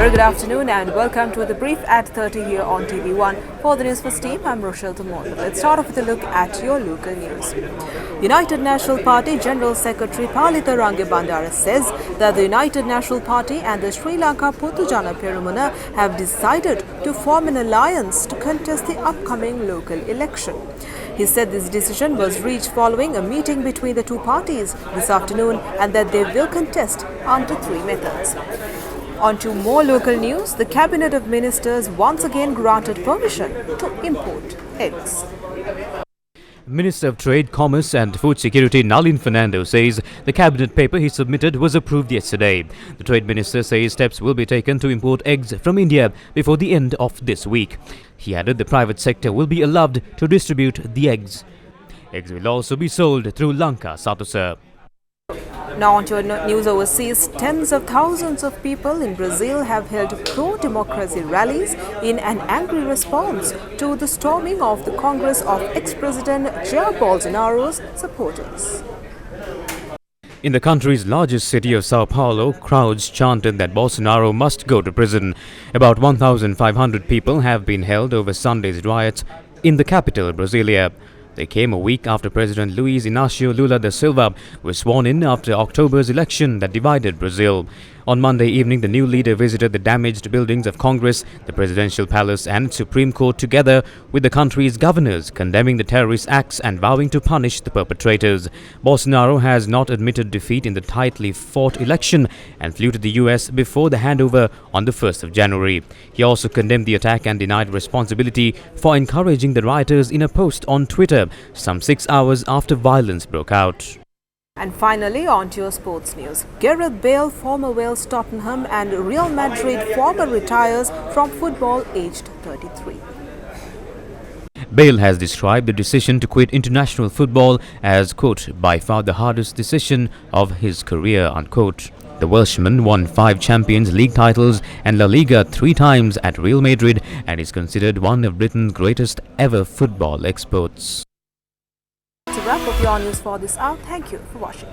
Very good afternoon and welcome to the brief at 30 here on TV1. For the Newsfirst team, I'm Rochelle Tamon. Let's start off with a look at your local news. United National Party General Secretary Palitha Rangabandara says that the United National Party and the Sri Lanka Potujana Perumuna have decided to form an alliance to contest the upcoming local election. He said this decision was reached following a meeting between the two parties this afternoon and that they will contest under three methods. On to more local news, the Cabinet of Ministers once again granted permission to import eggs. Minister of Trade, Commerce and Food Security Nalin Fernando says the cabinet paper he submitted was approved yesterday. The Trade Minister says steps will be taken to import eggs from India before the end of this week. He added the private sector will be allowed to distribute the eggs. Eggs will also be sold through Lanka, Satusa. Now on to news overseas. Tens of thousands of people in Brazil have held pro-democracy rallies in an angry response to the storming of the Congress of ex-President Jair Bolsonaro's supporters. In the country's largest city of Sao Paulo, crowds chanted that Bolsonaro must go to prison. About 1,500 people have been held over Sunday's riots in the capital, Brasilia. They came a week after President Luiz Inácio Lula da Silva was sworn in after October's election that divided Brazil. On Monday evening, the new leader visited the damaged buildings of Congress, the Presidential Palace and Supreme Court together with the country's governors, condemning the terrorist acts and vowing to punish the perpetrators. Bolsonaro has not admitted defeat in the tightly fought election and flew to the US before the handover on the 1st of January. He also condemned the attack and denied responsibility for encouraging the rioters in a post on Twitter some 6 hours after violence broke out. And finally, on to your sports news. Gareth Bale, former Wales, Tottenham and Real Madrid former retires from football aged 33. Bale has described the decision to quit international football as, quote, by far the hardest decision of his career, unquote. The Welshman won 5 Champions League titles and La Liga 3 times at Real Madrid and is considered one of Britain's greatest ever football exports. To wrap up your news for this hour, thank you for watching.